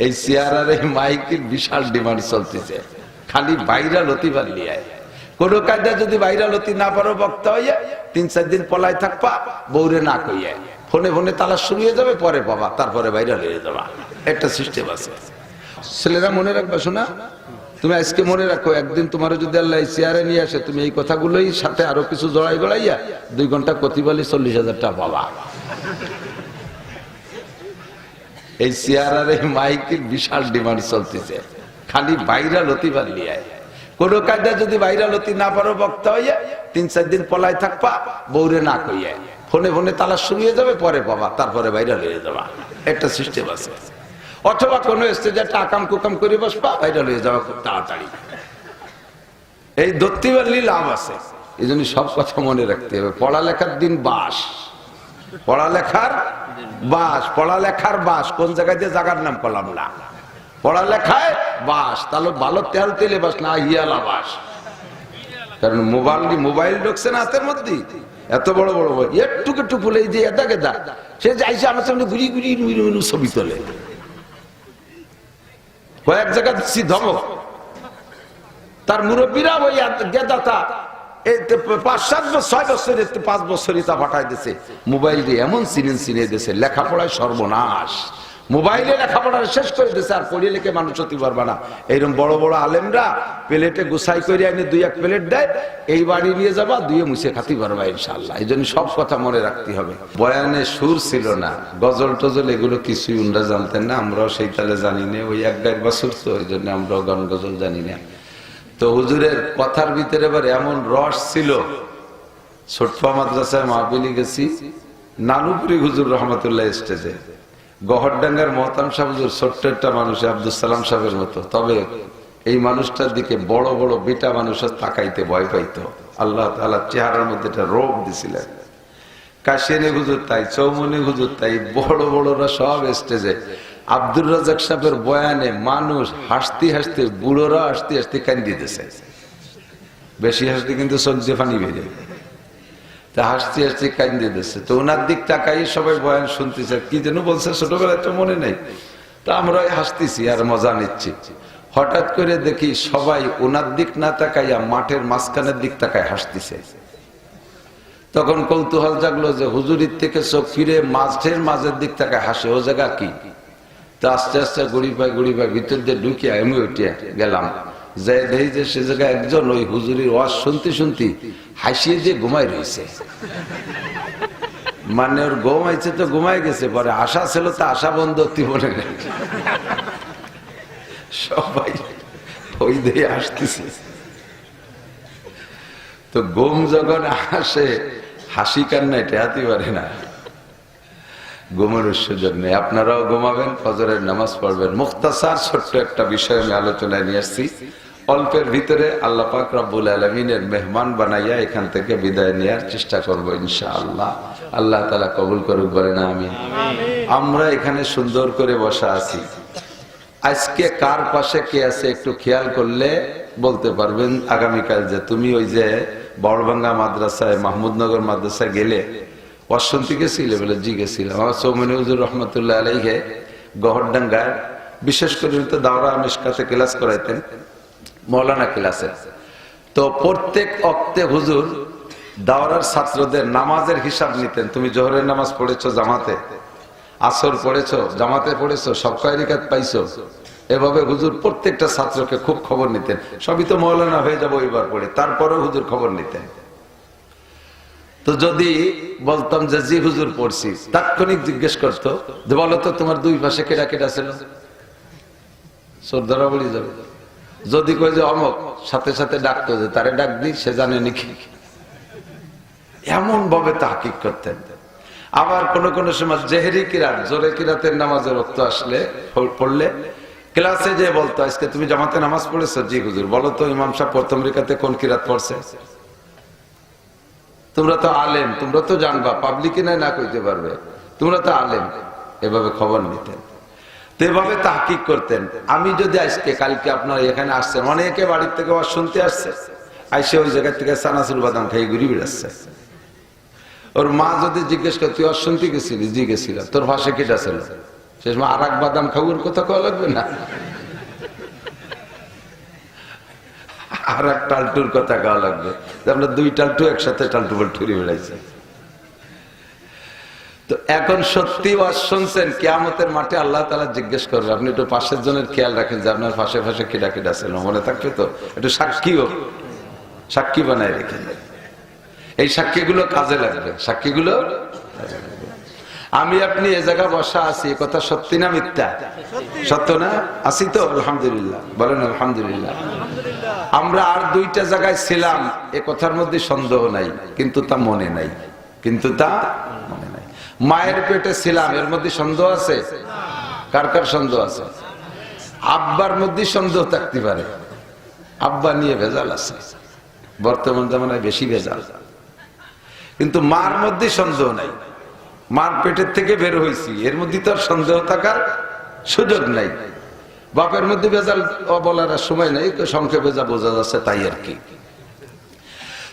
এই চেয়ার আর এই মাইকের বিশাল ডিমান্ড চলতেছে, খালি ভাইরাল হতে পারলি। কোন কায়দা যদি ভাইরাল হতে না পারো বক্তা হইয়া 3-4 দিন পলাই থাকবা, বউরে না কইয়া ফোনে ফোনে তালাশ শুরু হয়ে যাবে, পরে পাবা, তারপরে ভাইরাল হয়ে যাবা। একটা সিস্টেম আছে। ছেলেরা মনে রাখবা, শোনা, তুমি আজকে মনে রাখো, একদিন তোমার যদি আল্লাহ চেয়ারে নিয়ে আসে, তুমি এই কথাগুলোই সাথে আরো কিছু জড়াই গড়াইয়া 2 ঘন্টা কতিবালি 40,000 টাকা পাবা। এই চেয়ার আর এই মাইকের বিশাল ডিমান্ড চলতেছে, খালি ভাইরাল হতে পারলি। কোন কায়দা যদি ভাইরাল হতে না পারো বক্তা হইয়া 3-4 দিন পলাই থাকবা, বউরে না কইয়া ফোনে ফোনে তালাশ শুরু হয়ে যাবে, পরে পাবা, তারপরে ভাইরাল হয়ে যাবা। একটা সিস্টেম আছে। অথবা কোন স্টেজে একটা আকাম কুকাম করে বসবা, ভাইরাল হয়ে যাওয়া খুব তাড়াতাড়ি। এই ধরতে পারলে লাভ আছে। এই জন্য সব কথা মনে রাখতে হবে। পড়ালেখার দিন বাস, পড়ালেখার বাস, পড়ালেখার বাস। কোন জায়গায় যে জায়গার নাম পেলাম না, পড়ালেখায় বাস। তাহলে ভালো তেল তেলে বাস না, হিয়ালা বাস। কারণ মোবাইল ঢুকছে না হাতের মধ্যে, এত বড় বড় একটু একটু ফুলে যে এটা গেদা, সে যাইছে আমার সামনে ঘুরি ঘুরি ছবি তোলে। কয়েক জায়গা দিচ্ছি ধমক, তার মুরব্বীরা ওই গেদাটা 5-7-6 বছর 5 বছরই তা পাঠাই দিছে। মোবাইল দিয়ে এমন চিনে দিয়েছে, লেখাপড়ায় সর্বনাশ। মোবাইলে লেখাপড়া শেষ করে দিয়েছে, আর পড়িয়ে লিখে মানুষ হতে পারবে না। এইরকম বড় বড় আলেমরা প্লেটে গুছাই করে আইনে 2-1 প্লেট দেয়, এই বাড়ি নিয়ে যাবা, 2 মুছে খাতে পারবা ইনশাআল্লাহ। এই জন্য সব কথা মনে রাখতে হবে। বয়ানে সুর ছিল না, গজল টজল এগুলো কিছুই উনরা জানতেন না, আমরাও সেই তালে জানি না। ওই 1-1 বছর তো, ওই জন্য আমরাও গান গজল জানি না। তো হুজুরের কথার ভিতরে এবার এমন রস ছিল। ছোটপা মাদ্রাসায় মাহফিলে গেছি, নানুপুরি হুজুর রহমতুল্লাহ স্টেজে, গহরডাঙ্গার মহতাম সাহেব হুজুর ছোট্ট একটা মানুষ, আব্দুল সালাম সাহেবের মতো। তবে এই মানুষটার দিকে বড় বড় বেটা মানুষের তাকাইতে ভয় পাইতো। আল্লাহ তাআলা চেহারার মধ্যে একটা রোগ দিছিলেন। কাশিয়ানি হুজুর তাই, চৌমনি হুজুর তাই, বড় বড়রা সব স্টেজে। আব্দুর রাজাক সাহেবের বয়ানে মানুষ হাসতে হাসতে, বুড়োরা হাসতে হাসতে কান্দি দিতেছে। বেশি হাসতে কিন্তু চোখ দিয়ে পানি বেরিয়ে, তা হাসতে হাসতে কান্দি দিতেছে। তো ওনার দিক তাকাই সবাই বয়ান শুনতেছে, কি যেন বলছে ছোটবেলায় তো মনে নেই। তা আমরা হাসতেছি আর মজা নিচ্ছি। হঠাৎ করে দেখি সবাই ওনার দিক না তাকাইয়া মাঠের মাঝখানের দিক তাকায় হাসতেছে। তখন কৌতূহল জাগলো যে হুজুরির থেকে চোখ ফিরে মাঠের মাঝের দিক তাকায় হাসে, ও জায়গা কি? তা আস্তে আস্তে গুড়ি পায় ভিতর দিয়ে ঢুকিয়া আমি উঠিয়া গেলাম, যাই দেখি যে সে জায়গায় একজন ওই হুজুরির ওয়াজ শুনতে শুনতে হাসিয়ে যে ঘুমাই রয়েছে। মানে ওর ঘুমাইছে তো ঘুমাই গেছে, পরে আশা ছিল তো আশা বন্ধ হতে বলে নেই। সবাই ওই দিয়ে আসতেছে। তো ঘুম যখন আসে, হাসি কান্নায় ঠেকাতে পারে না, ঘুমের সুযোগ নেই। আপনারাও ঘুমাবেন, ফজরের নামাজ পড়বেন। মুখতাসার ছোট্ট একটা বিষয় আমি আলোচনায় নিয়ে আসছি। অল্পের ভিতরে আল্লাহ পাক রব্বুল আলামিনের মেহমান বানাইয়া এখান থেকে বিদায় নেওয়ার চেষ্টা করবো ইনশাআল্লাহ। আল্লাহ তাআলা কবুল করুক, বলেন আমিন। আমরা এখানে সুন্দর করে বসা আছি। আজকে কার পাশে কে আছে একটু খেয়াল করলে বলতে পারবেন আগামীকাল যে তুমি ওই যে বড়ভাঙ্গা মাদ্রাসায়, মাহমুদনগর মাদ্রাসায় গেলে অশান্তি গেছিলে বলে? জি গেছিলাম। আমার চৌমনি হুজুর রহমতুল্লাহ আলাইহি গহরডাঙ্গায় বিশেষ করে তো দাওরা মিশকাতে ক্লাস করাইতেন, মৌলানা ক্লাসে। তো প্রত্যেক অক্তে হুজুর দাওরার ছাত্রদের নামাজের হিসাব নিতেন। তুমি জোহরের নামাজ পড়েছো জামাতে, আসর পড়েছো জামাতে, পড়েছো সব কয় রাকাত পাইছো, এভাবে হুজুর প্রত্যেকটা ছাত্রকে খুব খবর নিতেন। সবই তো মৌলানা হয়ে যাবো এবার পড়ে, তারপরেও হুজুর খবর নিতেন। তো যদি বলতাম যে জি হুজুর পড়ছি, তাৎক্ষণিক জিজ্ঞেস করতো যে বলো তো তোমার 2 পাশে কেডা কেডা ছিল, শ্রদ্ধারা বলি যাবে। যদি কই যে অমক, সাথে সাথে ডাকতো যে তারে ডাক দি, সে জানে নাকি। এমন ভাবে তাহকিক করতেন। আবার কোন কোন সময় জেহরি কিরাত, জোরে কিরাতের নামাজের রক্ত আসলে পড়লে ক্লাসে যে বলতো আজকে তুমি জামাতে নামাজ পড়েছো? জি হুজুর। বলো তো ইমাম সাহেব প্রথম রিকাতে কোন কিরাত পড়ছে? তোমরা তো আলেম, তোমরা তো জানবা, পাবলিকে না কইতে পারবে, তোমরা তো আলেম। এভাবে খবর নিতেন, তো এভাবে তাহকিক করতেন। আমি যদি আজকে কালকে আপনারা এখানে আসছেন, অনেকে বাড়ির থেকে ওয়াজ শুনতে আসছে, আইসে ওই জায়গা থেকে চানাচুর বাদাম খাই ঘুরি বেড়াচ্ছে। ওর মা যদি জিজ্ঞেস করে তুই ওয়াজ শুনতে গেছিলি? জি গেছিলাম। তোর ভাষা কেটা ছিল? সে সময় আর এক বাদাম খাওয়ার কথা কওয়া লাগবে না, আর এক টালটুর কথা কওয়া লাগবে। আমরা দুই টালটু একসাথে টালটু বলটুরি বেড়াইছি। তো এখন সত্যি ওয়াজ শুনছেন, কিয়ামতের মাঠে আল্লাহ তাআলা জিজ্ঞেস করবে। আপনি একটু পাশের জনের খেয়াল রাখেন যে আপনার পাশে পাশে কেডা কেডা ছিল, মনে থাকবে তো? একটু সাক্ষী বানায় রেখেন। এই সাক্ষীগুলো কাজে লাগবে, সাক্ষীগুলো কাজে লাগবে। আমি আপনি এ জায়গা বসা আছি, কথা সত্যি না মিথ্যা? সত্য না? আছি তো? আলহামদুলিল্লাহ বলেন আলহামদুলিল্লাহ। আমরা আর দুইটা জায়গায় ছিলাম, এ কথার মধ্যে সন্দেহ নাই, কিন্তু তা মনে নাই, কিন্তু তা মনে নাই। মায়ের পেটে ছিলাম, এর মধ্যে সন্দেহ আছে? কার কার সন্দেহ আছে? আব্বার মধ্যে সন্দেহ থাকতে পারে, আব্বা নিয়ে ভেজাল আছে, বর্তমান জামানায় বেশি ভেজাল। কিন্তু মার মধ্যে সন্দেহ নাই, মার পেটের থেকে বের হয়েছি, এর মধ্যে তো আর সন্দেহ থাকার সুযোগ নাই। বাপের মধ্যে ভেজাল বলার সময় নাই, সংক্ষেপে যা বোঝা যাচ্ছে তাই আর কি।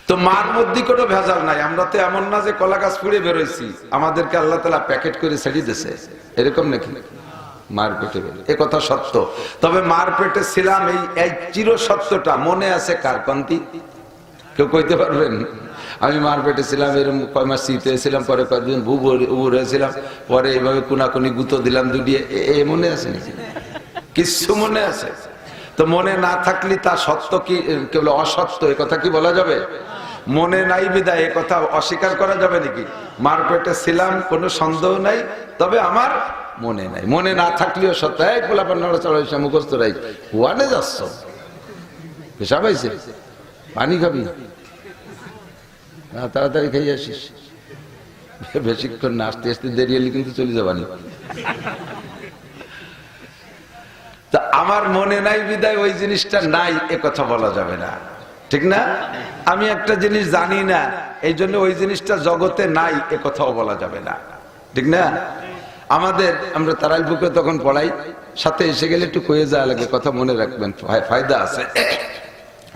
তো মার মধ্যে কোনো ভেজাল নাই। আমরা তো এমন না যে কলা গাছ ফুড়ে বেরোইছি, আমাদেরকে আল্লাহ তাআলা প্যাকেট করে ছেড়ে দিয়েছে, এরকম নাকি? মার পেটে বের, এ কথা সত্য। তবে মার পেটে ছিলাম, এই চির সত্যটা মনে আছে কার? কান্তি কেউ কইতে পারবেন? আমি মার পেটে ছিলাম, এরকম কয় মাস শীতে ছিলাম, পরে কয়েকদিন উবুর হয়েছিলাম, পরে এইভাবে কোনাকুনি গুঁতো দিলাম দুডিয়ে, এ মনে আছে নাকি? কিছু মনে আছে? তো মনে না থাকলে তা সত্য কি কেবল অসত্য, এ কথা কি বলা যাবে? মনে নাই বিদায় এ কথা অস্বীকার করা যাবে নাকি? মার পেটে ছিলাম, কোনো সন্দেহ নাই, তবে আমার মনে নাই। মনে না থাকলেও সত্য। এই পোলাপান নড়াচড়া হয়েছে, মুখস্থ রাই, ওয়ানে যাচ্ছ, পেশা পাইছে, পানি খাবি না, তাড়াতাড়ি খাই আসিস, বেশিক্ষণ না, আসতে আসতে দেরি হলে কিন্তু চলে যাবানি। তা আমার মনে নাই বিদায় ওই জিনিসটা নাই, এ কথা বলা যাবে না, ঠিক না? আমি একটা জিনিস জানি না, এই জন্য ওই জিনিসটা জগতে নাই, এ কথাও বলা যাবে না, ঠিক না? আমরা তারাইলপুকে তখন পড়াই, সাথে এসে গেলে একটু কয়ে যাওয়া লাগে, কথা মনে রাখবেন, ফায়দা আছে।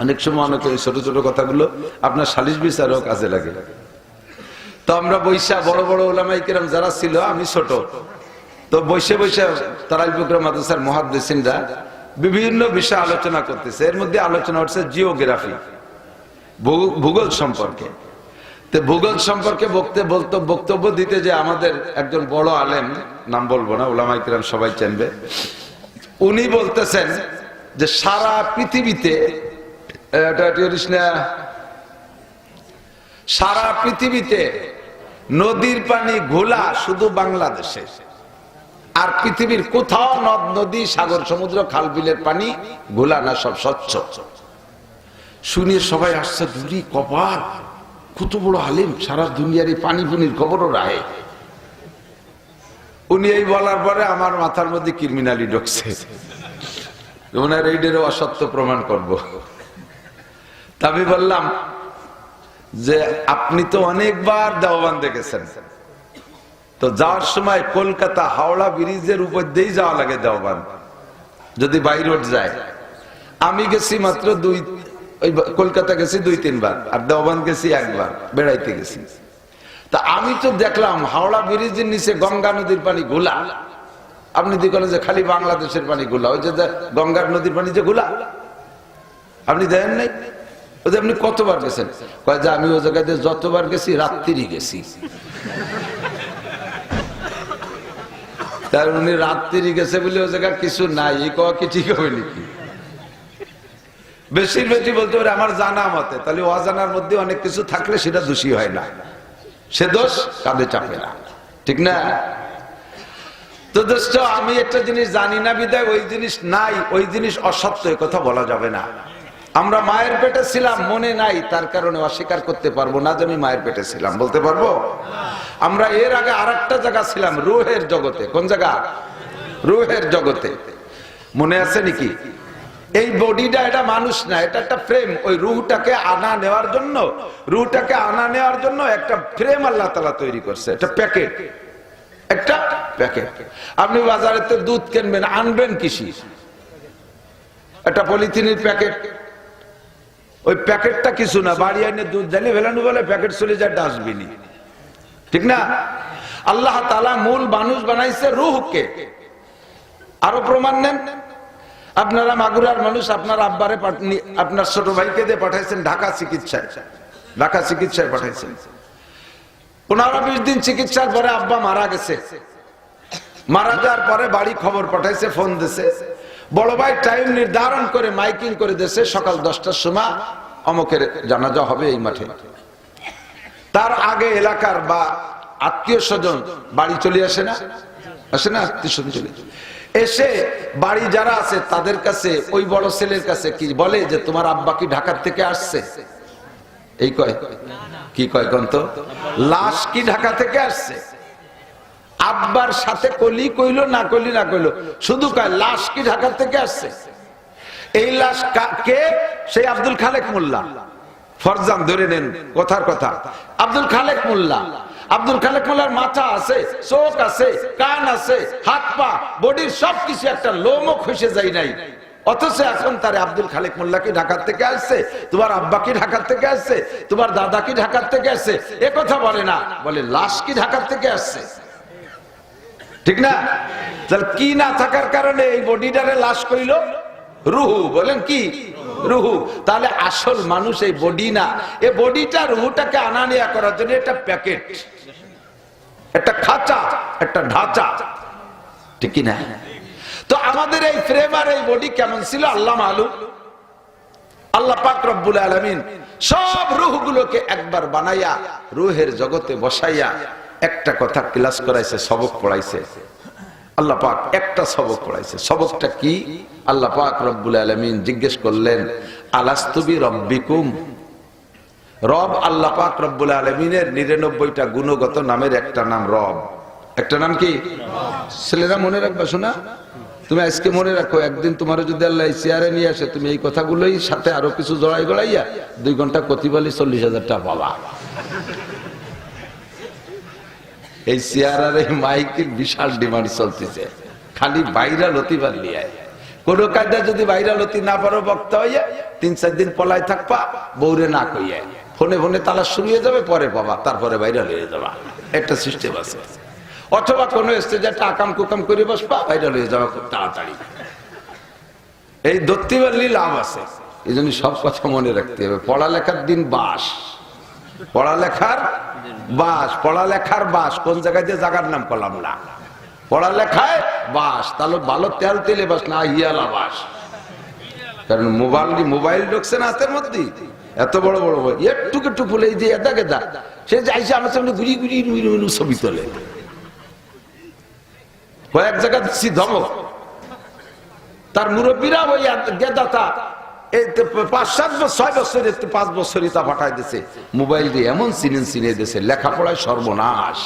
অনেক সময় অনেক ছোট ছোট কথাগুলো আপনার সালিশ বিচারও কাজে লাগে। তো আমরা বৈশা বড় বড় ওলামায়ে কেরাম যারা ছিল, আমি ছোট, তো বসে বসে তারাইলপুকুর মাদ্রাসার মুহাদ্দিসিনরা বিভিন্ন বিষয় আলোচনা করতেছে। এর মধ্যে আলোচনা হচ্ছে জিওগ্রাফি, ভূগোল সম্পর্কে। তো ভূগোল সম্পর্কে বক্তব্য দিতে যে আমাদের একজন বড় আলেম, নাম বলবো না, ওলামায়ে কেরাম সবাই চিনবে, উনি বলতেছেন যে সারা পৃথিবীতে, সারা পৃথিবীতে নদীর পানি ঘোলা শুধু বাংলাদেশে, আর পৃথিবীর কোথাও নদ নদী সাগর সমুদ্র খাল বিলের পানি ঘোলা না, সব স্বচ্ছ। শুনে সবাই আসছে, দুরি কপাল, কত বড় আলিম, সারা দুনিয়ার এই পানি পুনির খবরও রাখে। উনি এই বলার পরে আমার মাথার মধ্যে ক্রিমিনালি ঢুকছে, ওনার এইটারও অসত্য প্রমাণ করব। তা আমি বললাম যে আপনি তো অনেকবার দেওবন্দে গেছেন, তো যাওয়ার সময় কলকাতা হাওড়া ব্রিজের উপর দিয়েই যাওয়া লাগে দেওবন্দ, যদি বাই রোড যায়। আমি গেছি মাত্র কলকাতা গেছি 2-3 বার, আর দেওবন্দ গেছি একবার, বেড়াইতে গেছি। তা আমি তো দেখলাম হাওড়া ব্রিজের নিচে গঙ্গা নদীর পানি ঘোলা। আপনি দেখলেন যে খালি বাংলাদেশের পানি ঘোলা, ওই যে গঙ্গার নদীর পানি যে ঘোলা, আপনি দেখেন নাই? ওই যে আপনি কতবার গেছেন? কয় যে আমি ওই জায়গাতে যতবার গেছি রাত্রি গেছি। তার উনি রাত্রি গেছে বলে ওই জায়গার কিছু নাই, এই কওয়া কি ঠিক হবে নাকি? বেশির বেশি বলতে পারে আমার জানা মতে, তাহলে অজানার মধ্যে অনেক কিছু থাকলে সেটা দোষী হয় না, সে দোষ কাঁধে চাপে না, ঠিক না? তো দোস্ত, আমি একটা জিনিস জানি না বিদায় ওই জিনিস নাই, ওই জিনিস অসত্য, এ কথা বলা যাবে না। আমরা মায়ের পেটে ছিলাম, মনে নাই, তার কারণে অস্বীকার করতে পারবো না যে আমি মায়ের পেটে ছিলাম, বলতে পারবো? আমরা এর আগে আরেকটা জায়গা ছিলাম, রুহের জগতে। কোন জায়গা? রুহের জগতে। মনে আছে নাকি? এই বডিটা এটা মানুষ না, এটা একটা ফ্রেম। ওই রুহটাকে আনা নেওয়ার জন্য একটা ফ্রেম আল্লাহ তাআলা তৈরি করছে, একটা প্যাকেট, একটা প্যাকেট। আপনি বাজারে তো দুধ কিনবেন, আনবেন কিসি? একটা পলিথিনের প্যাকেট। ওই প্যাকেটটা কিছু না, বাড়ি এনে দুধ জ্বালিয়ে ফেলানো বলে প্যাকেট চলে যায় ডাস্টবিনে, ঠিক না? আল্লাহ তাআলা মূল মানুষ বানাইছে রূহকে, আরো প্রমাণ নেন। আপনারা মাগুরার মানুষ, আপনার আব্বারে আপনার ছোট ভাইকে দিয়ে পাঠাইছেন ঢাকা চিকিৎসায় পাঠাইছেন। 15-20 দিন চিকিৎসার পরে আব্বা মারা গেছে। মারা যাওয়ার পরে বাড়ি খবর পাঠাইছে, ফোন দিছে, বড় ভাই টাইম নির্ধারণ করে মাইকিং করে দিয়েছে, সকাল 10টার সময় অমকের জানাজা হবে এই মাঠে। তার আগে এলাকার বা আত্মীয় স্বজন বাড়ি চলে আসে না আত্মীয় স্বজন চলে এসে বাড়ি যারা আছে তাদের কাছে, ওই বড় ছেলের কাছে কি বলে যে তোমার আব্বা কি ঢাকার থেকে আসছে? এই কয়, কি কয় কন্ত, লাশ কি ঢাকা থেকে আসছে? আব্বার সাথে কলি কইলো না কইলো, শুধু কয় লাশ কি ঢাকা থেকে আসছে। এই লাশ কে? সেই আব্দুল খালেক মোল্লা। ফরজান ধরে নেন কথার কথা, আব্দুল খালেক মোল্লা। আব্দুল খালেক মোল্লার মাথা আছে, চোখ আছে, কান আছে, হাত পা, বডির সবকিছু, একটা লোমও খসে যায় নাই। অথচ এখন তার আব্দুল খালেক মোল্লা কি ঢাকার থেকে আসছে? তোমার আব্বা কি ঢাকার থেকে আসছে? তোমার দাদা কি ঢাকার থেকে আসছে? এ কথা বলে না, বলে লাশ কি ঢাকার থেকে আসছে। ঠিক না? তাহলে কি না থাকার কারণে এই বডিটারে লাশ কইল? রুহু। বলেন কি? রুহু। তাহলে আসল মানুষ এই বডি না, এই বডিটা রুহুটাকে আনা নেয়া করার জন্য একটা প্যাকেট, একটা খাঁচা, একটা ঢাঁচা, ঠিক না? তো আমাদের এই ফ্রেম আর এই বডি কেমন ছিল আল্লাহ মালুম। আল্লাহ পাক রব্বুল আলামিন সব রুহগুলোকে একবার বানাইয়া রুহের জগতে বসাইয়া একটা কথা ক্লাস করাইছে, সবক পড়াইছে। আল্লাহ পাক একটা সবক পড়াইছে। সবকটা কি? আল্লাহ পাক রব্বুল আলামিন জিজ্ঞেস করলেন, আলাস্তু বিরব্বিকুম। রব আল্লাহ পাক রব্বুল আলামিনের 99টা গুণগত নামের একটা নাম রব। একটা নাম কি? ছেলেরা মনে রাখবা, শোনা, তুমি আজকে মনে রাখো, একদিন তোমার যদি আল্লাহ চেয়ারে নিয়ে আসে, তুমি এই কথাগুলোই সাথে আরো কিছু জড়াই গড়াইয়া 2 ঘন্টা কতিবালি 40,000 টাকা পাবা। এই চেয়ার আর এই মাইকের বিশাল ডিমান্ড চলতেছে, খালি ভাইরাল হতে পারলি। কোন কায়দা যদি ভাইরাল হতে না পারো, বক্তা হইয়া 3-4 দিন পলায় থাকবা, বউরে না কইয়া ফোনে ফোনে তালা শুরু হয়ে যাবে, পরে পাবা, তারপরে ভাইরাল হয়ে যাবা। একটা সিস্টেম আছে। অথবা কোন স্টেজে একটা আকাম কুকাম করে বসবা, ভাইরাল হয়ে যাওয়া খুব তাড়াতাড়ি। এই ধরতে পারলে লাভ আছে। এই জন্য সব কথা মনে রাখতে হবে। পড়ালেখার দিন বাস, পড়ালেখার বাস, পড়ালেখার বাস। কোন জায়গায় যে জায়গার নাম করলাম না, পড়ালেখায় বাস। তাহলে ভালো তেল তেলে বাস না, হিয়ালা বাস। কারণ মোবাইল ঢুকছে না হাতের মধ্যে, এত বড় বড় একটু ফুলে দিয়ে এদা গেদা, সে যাইছে আমার সামনে ঘুরি ঘুরি ছবি তোলে। কয়েক জায়গা দিচ্ছি ধমক, তার মুরব্বীরা ওই গেদাতা 5-7-6 বছরের 5 বছরই তা পাঠাই দিছে। মোবাইল দিয়ে এমন চিনে দিছে, লেখাপড়ায় সর্বনাশ।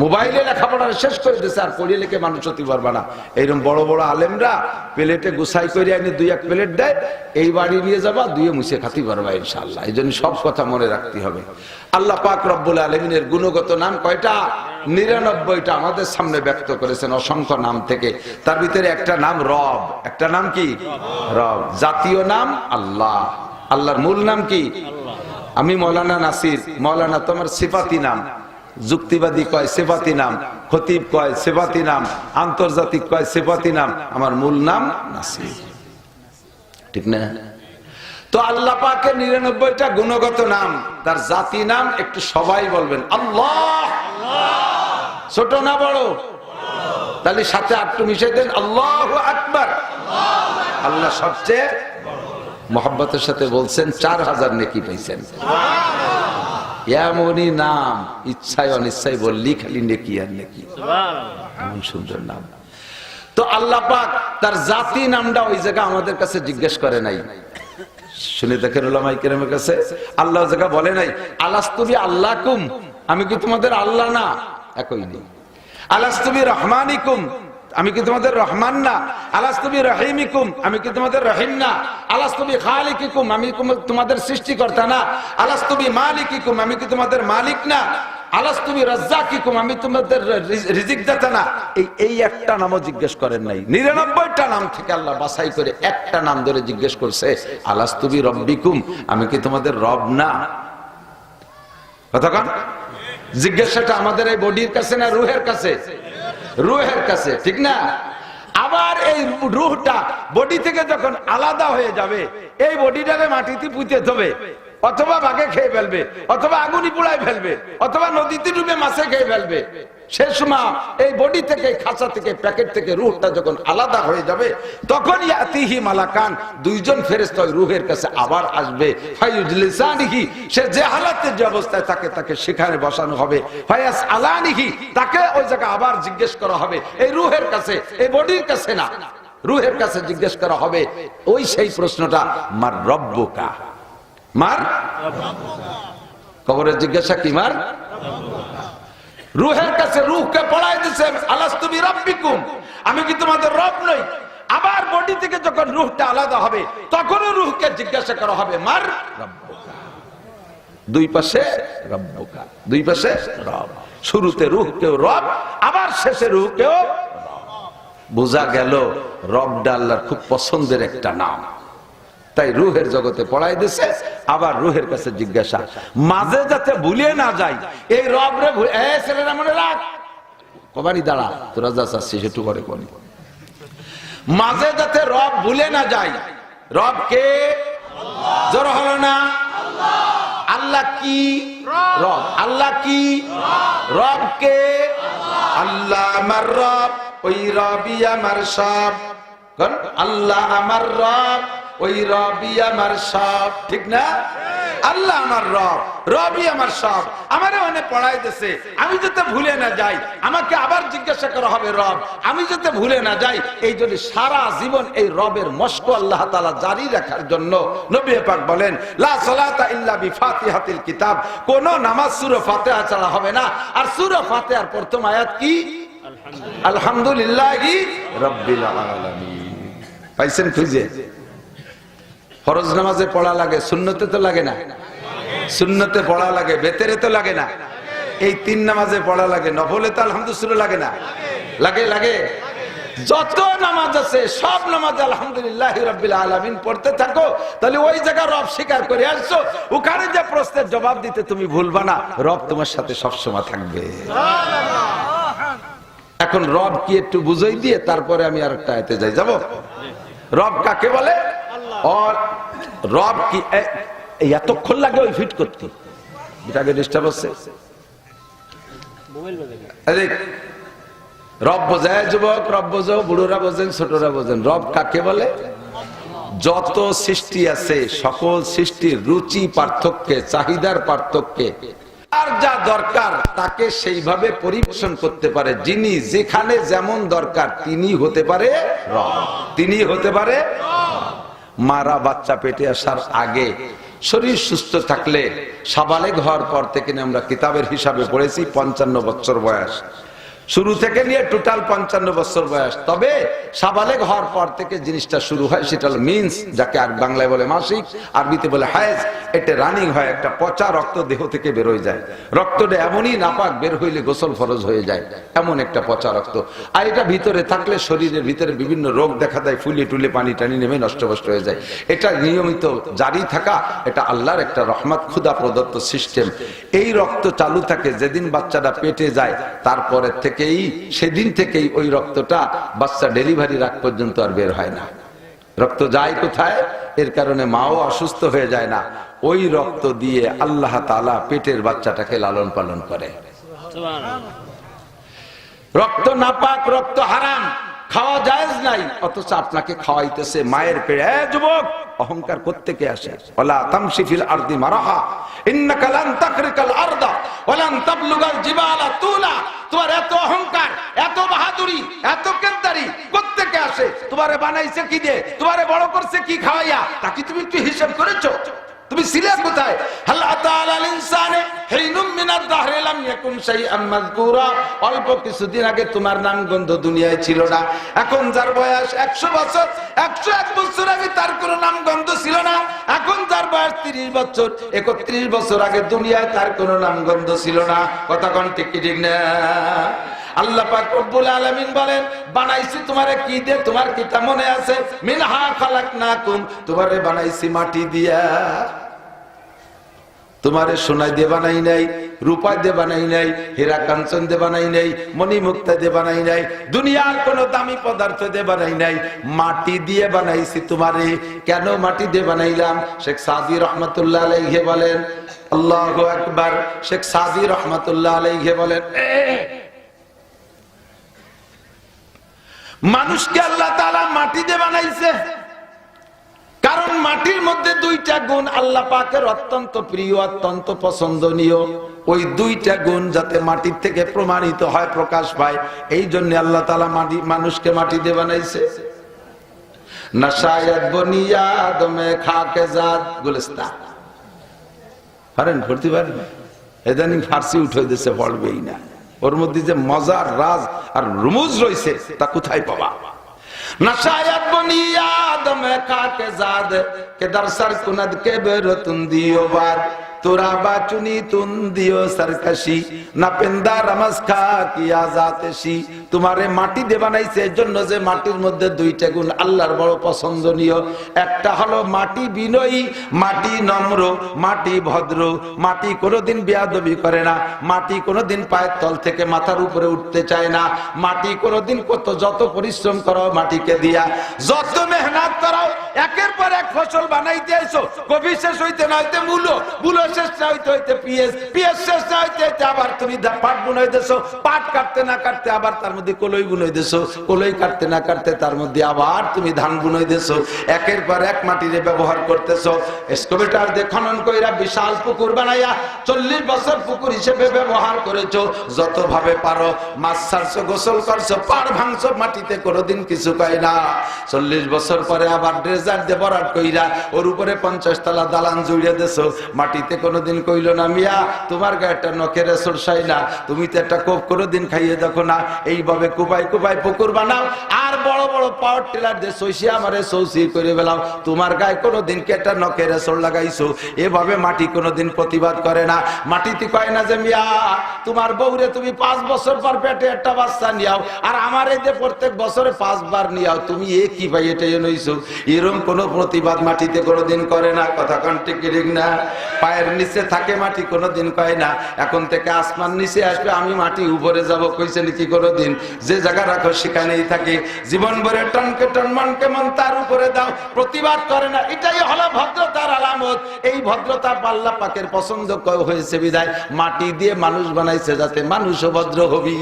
মোবাইলে লেখাপড়া শেষ করে দিছে, আর পড়িয়ে লিখে মানুষ হতে পারবে না। এইরকম বড় বড় আলেমরা প্লেটে গুছাই করে আনি 2-1 প্লেট দেয়, এই বাড়ি নিয়ে যাবা, 2 মুছে খাতে পারবা ইনশাআল্লাহ। এই জন্য সব কথা মনে রাখতে হবে। আল্লাহ পাক রব্বুল আলামিনের গুণগত নাম কয়টা? 99টা আমাদের সামনে ব্যক্ত করেছেন অসংখ্য নাম থেকে। তার ভিতরে একটা নাম রব। একটা নাম কি? রব। জাতীয় নাম আল্লাহ। আল্লাহর মূল নাম কি? আমি মৌলানা নাসির, মৌলানা তোমার সিফাতি নাম। যুক্তিবাদী কয় সিফাতি নাম, খতিব কয় সিফাতি নাম, আন্তর্জাতিক কয় সিফাতি নাম, আমার মূল নাম নাসির। ঠিক না? তো আল্লাহ পাকের 99টা গুণগত নাম, তার জাতি নাম একটু সবাই বলবেন আল্লাহ। ছোট না বড়? তাহলে সাথে একটু মিশাই দেন, আল্লাহু আকবার। আল্লাহ সবচেয়ে মোহাব্বতের সাথে বলছেন 4000 নেকি পাইছেন। এমনই নাম ইচ্ছায় অনিচ্ছায় বললি খালি নেকি আর নেকি। এমন সুন্দর নাম। তো আল্লাহ পাক তার জাতি নামটা ওই জায়গা আমাদের কাছে জিজ্ঞেস করে নাই। শুনে দেখেন উলামায়ে কেরামের কাছে আল্লাহ জায়গা বলে নাই আলাস্তু বি আল্লাহকুম, আমি কি তোমাদের আল্লাহ না? একই নেই। আলাস্তু বি রহমানিকুম, আমি কি তোমাদের রহমান না? আলাস্তু বি রহিমিকুম, আমি কি তোমাদের রহিম না? আলাস্তু বি খালিকিকুম, আমি তোমাদের সৃষ্টিকর্তা না? আলাস্তু বি মালিকিকুম, আমি কি তোমাদের মালিক না? আলাস্তু বি রাজ্জাকিকুম, আমি তোমাদের রিজিক দাতা না? এই একটা নামও জিজ্ঞেস করেন নাই। 99টা নাম থেকে আল্লাহ বাছাই করে একটা নাম ধরে জিজ্ঞেস করছে আলাস্তু বি রব্বিকুম, আমি কি তোমাদের রব না? কতক্ষণ জিজ্ঞাসাটা আমাদের এই বডির কাছে না রুহের কাছে? রুহের কাছে, ঠিক না? আবার এই রূহটা বডি থেকে যখন আলাদা হয়ে যাবে, এই বডিটাকে মাটিতে পুঁতে দেবে, অথবা বাঘে খেয়ে ফেলবে, অথবা আগুনি পুড়ায় ফেলবে, অথবা নদীতে ডুবে মাছে খেয়ে ফেলবে। সে সময় এই বডি থেকে, খাঁচা থেকে, প্যাকেট থেকে রূহটা যখন আলাদা হয়ে যাবে, তখন ইয়াতিহি মালাকান, দুইজন ফেরেশতা ওই রূহের কাছে আবার আসবে। ফায়ুজলিসানিহি, সে যে হালাতে যে অবস্থায় থাকে তাকে সেখানে বসানো হবে। ফায়াস আলানিহি, তাকে ওই জায়গায় আবার জিজ্ঞেস করা হবে, এই রূহের কাছে, এই বডির কাছে না, রূহের কাছে জিজ্ঞেস করা হবে ওই সেই প্রশ্নটা, মার রব্বুকা, মার কবরের জিজ্ঞাসা কি, মার রূহের কাছে রূহকে পড়াই দিছে, আলাস্তু বিরাব্বিকুম, আমি কি তোমাদের রব নই? আবার বডি থেকে যখন রূহটা আলাদা হবে, তখনও রূহকে জিজ্ঞাসা করা হবে, মার রব্বুকা। দুই পাশে রব্বুকা, দুই পাশে রব, শুরুতে রূহকেও রব, আবার শেষে রূহকেও রব। বোঝা গেল রবটা আল্লাহর খুব পছন্দের একটা নাম, তাই রূহের জগতে পড়াই দিছে। আবার রূহের কাছে জিজ্ঞাসা, মাঝে যাতে ভুলে না যায় এই রব রে, ছেলেরা মনে রাখ, কবারই দাঁড়া, তোরা যা চাচ্ছিস একটু করে করি, মাঝে যাতে রব ভুলে না যায়। রব কে? জোর হলো না? আল্লাহ কি রব? আল্লাহ কি রব? কে? আল্লাহ আমার রব, ওই রবই আমার সব। আল্লাহ আমার রব, ওই রবই আমার সব, ঠিক না? আল্লাহ আমার রব, রবই আমার সব, আমারে মানে পড়াই দিছে। আমি যাতে ভুলে না যাই, আমাকে আবার জিজ্ঞাসা করা হবে রব, আমি যাতে ভুলে না যাই। এই জন্য সারা জীবন এই রবের মশক আল্লাহ তাআলা জারি রাখার জন্য নবী পাক বলেন, লা সালাতা ইল্লা বিফাতিহাতিল কিতাব, কোন নামাজ সূরা ফাতিহা ছাড়া হবে না। আর সূরা ফাতিহার প্রথম আয়াত কি? আলহামদুলিল্লাহি রাব্বিল আলামিন। পাইছেন খুঁজে? ফরজ নামাজে পড়া লাগে, সুন্নতে তো লাগে না? সুন্নতে পড়া লাগে, বেতেরে তো লাগে না? এই তিন নামাজে পড়া লাগে, নফলে তো আলহামদুলিল্লাহ লাগে না? লাগে, লাগে। যত নামাজ আছে সব নামাজে আলহামদুলিল্লাহি রাব্বিল আলামিন পড়তে থাকো, তাহলে ওই জায়গা রব স্বীকার করে আসছো, ওখানে যে প্রশ্নের জবাব দিতে তুমি ভুলবা না, রব তোমার সাথে সবসময় থাকবে। এখন রব কি একটু বুঝাই দিয়ে তারপরে আমি আরেকটা আয়াতে যাই, যাব। রব কাকে বলে? আর রব কি? এতক্ষণ লাগে ওই ফিট করতে, এটাকে ডিস্টার্ব হচ্ছে। রব বোঝায় যুবক, রব বোঝো, বুড়োরা বোঝেন, ছোটরা বোঝেন। রব কাকে বলে? যত সৃষ্টি আছে সকল সৃষ্টির রুচি পার্থক্যে, চাহিদার পার্থক্যে আর যা দরকার তাকে সেইভাবে পরিবেশন করতে পারে। যিনি যেখানে যেমন দরকার তিনি হতে পারে রব, তিনি হতে পারে। মারা বাচ্চা পেটে আসার আগে শরীর সুস্থ থাকলে সাবালেগ হওয়ার পর থেকে আমরা কিতাবের হিসাবে পড়েছি 55 বছর বয়স, শুরু থেকে নিয়ে টোটাল 55 বছর বয়স। তবে সাবালেগ হওয়ার পর থেকে জিনিসটা শুরু হয়, সেটা হলো মিন্স, যাকে আর বাংলায় বলে মাসিক, আরবিতে বলে হায়েজ। এটা রানিং হয়, একটা পচা রক্ত দেহ থেকে বের হয়ে যায়। রক্তটা এমনই নাপাক, বের হইলে গোসল ফরজ হয়ে যায়, এমন একটা পচা রক্ত। আর এটা ভিতরে থাকলে শরীরের ভিতরে বিভিন্ন রোগ দেখা দেয়, ফুলে টুলে পানি টানি নেমে নষ্ট হয়ে যায়। এটা নিয়মিত জারি থাকা, এটা আল্লাহর একটা রহমত, খুদা প্রদত্ত সিস্টেম। এই রক্ত চালু থাকে যেদিন বাচ্চাটা পেটে যায়, তারপরে থেকে সেদিন থেকেই ওই রক্তটা বাচ্চা ডেলিভারির আগ পর্যন্ত আর বের হয় না। রক্ত যায় কোথায়? এর কারণে মাও অসুস্থ হয়ে যায় না। ওই রক্ত দিয়ে আল্লাহ তাআলা পেটের বাচ্চাটাকে লালন পালন করে। রক্ত নাপাক, রক্ত হারাম, খাওয়া জায়েজ নাই, অথচ আপনাকে খাওয়াইতেছে মায়ের পেটে। যুবক, অহংকার কোত্থেকে আসে? ওয়ালা তামশি ফিল আরদি মারাহা ইন্নাকা লান তাকরিকাল আরদা ওয়া লান তাবলুগাল জিবালা তুলা। তোমার এত অহংকার, এত বাহাদুরি, এত কেদারি কোত্থেকে আসে? তোমারে বানাইছে কি দিয়ে? তোমারে বড় করছে কি খাওয়াইয়া? তাকে তুমি একটু হিসাব করেছো? তুমি ছিলে কোথায়? হাল আতাল ইনসানে হিনুম মিনাদ দাহরি লাম ইয়াকুন শাইআম মাযকুরা। অল্প কিছুদিন আগে তোমার নাম গন্ধ দুনিয়ায় ছিল না। এখন যার বয়স 100 বছর, 101 বছর আগে তার কোনো নাম গন্ধ ছিল না। এখন যার বয়স 30 বছর, 31 বছর আগে দুনিয়ায় তার কোনো নাম গন্ধ ছিল না। কথা কোন ঠিক কি ঠিক না? আল্লাহ পাক রব্বুল আলামিন বলেন, বানাইছি তোমারে কি দিয়ে? তোমার কিতাব মনে আছে? মিনহা খালাকনাকুম, তোমারে বানাইছি মাটি দিয়া। তোমারে সোনা দিয়ে বানাই নাই, রূপা দিয়ে বানাই নাই, হীরা কাঞ্চন দিয়ে বানাই নাই, মণিমুক্তা দিয়ে বানাই নাই, দুনিয়ার কোন দামি পদার্থ দিয়ে বানাই নাই, মাটি দিয়ে বানাইছি তোমারে। কেন মাটি দিয়ে বানাইলাম? শেখ সাদি রহমাতুল্লাহ আলাইহি বলেন, আল্লাহু আকবার। শেখ সাদি রহমাতুল্লাহ আলাইহি বলেন, মানুষকে আল্লাহ তাআলা মাটি দিয়ে বানাইছে কারণ মাটির মধ্যে দুইটা গুণ আল্লাহ পাকের অত্যন্ত প্রিয়, অত্যন্ত পছন্দনীয়। ওই দুইটা গুণ যাতে মাটির থেকে প্রমাণিত হয়, প্রকাশ পায়, এই জন্য আল্লাহ তাআলা মানুষকে মাটি দিয়ে বানাইছে। নাশায়াত বনিয়া আদমে খাকে জাত গুলিস্তা পারেন পড়তে পারেন? এদানিং ফার্সি উঠে দিয়েছে, পড়বেই না। ওর মধ্যে যে মজার রাজ আর রুমুজ রয়েছে তা কোথায় পাবা? নাশায়াত বনিয়া আদমে খাকে জাত কে দরসর কুনদ কে বেরতুন দিও বাদ তোরা বাচুনি তুন দিও সরকশি না পেন্দা রমস খা কিয়া জাতেশি। তোমারে মাটি দিয়ে বানাইছে এজন্য যে মাটির মধ্যে দুইটা গুণ আল্লাহর বড় পছন্দনীয়। একটা হলো মাটি বিনয়ী, মাটি নম্র, মাটি ভদ্র, মাটি কোনোদিন বেয়াদবি করে না, মাটি কোনোদিন পায়ের তল থেকে মাথার উপরে উঠতে চায় না, মাটি কোনোদিন যত পরিশ্রম করো মাটিকে দিয়া, যত মেহনত করো, একের পর এক ফসল বানাইতে আইছো, কবি শেষ হইতে না হইতে মূলো, মূলো শেষ না হইতে হইতে পিএস, পিএস শেষ না হইতে হইতে আবার তুমি পাট বুনাই দেছো, পাট কাটতে না কাটতে আবার তার মধ্যে কলই বুনাই দেছো, কলই কাটতে না কাটতে তার মধ্যে আবার তুমি ধান বুনাই দেছো। একের পর এক মাটিরে ব্যবহার করতেছো। এক্সকাভেটর দিয়ে খনন কইরা বিশাল পুকুর বানাইয়া 40 বছর পুকুর হিসেবে ব্যবহার করেছো। যত ভাবে পারো মাছ ছাড়ছো, গোসল করছো, পাড় ভাঙছো, মাটিতে কোনোদিন কিছু কয় না। 40 বছর পরে আবার ড্রেজার দিয়ে ভরাট কইরা ওর উপরে 50 তলা দালান জুড়ে দেছো, মাটিতে কোনোদিন কইল না মিয়া তোমার গায়ে একটা নখের সরসাই না, তুমি তো একটা কোপ কোনোদিন খাইয়ে দেখো না। এইভাবে কুপাই কুপাই পুকুর বানাও আর বড় বড় পাওয়ার টিলার দিয়ে সইসিয়া আমারে সৌসি করে বেলাও, তোমার গায়ে কোনোদিন কি একটা নখের সর লাগাইছো? এভাবে মাটি কোনোদিন প্রতিবাদ করে না। মাটিতে কয় না যে মিয়া তোমার বউরে তুমি 5 বছর পর পেটে একটা বাচ্চা নিয়াও আর আমার এই যে প্রত্যেক বছরে 5 বার নিয়াও, তুমি এ কি ভাই এটা নইছো? এরকম কোনো প্রতিবাদ মাটিতে কোনোদিন করে না। কথা কোন ঠিক না? পায়ের নিচে থাকে মাটি, কোনোদিন কয় না এখন থেকে আসমান নিচে আসবে, আমি মাটি উপরে যাব, কইছে নাকি কোনোদিন? যে জায়গা রাখো সেখানেই থাকে। জীবন ভরে টনকে টন মনকে মন তার উপরে দাও, প্রতিবাদ করে না। এটাই হলো ভদ্রতার আলামত। এই ভদ্রতা আল্লাহ পাকের পছন্দ হয়েছে বিধায় মাটি দিয়ে মানুষ বানাইছে, যাতে মানুষও ভদ্র হবি।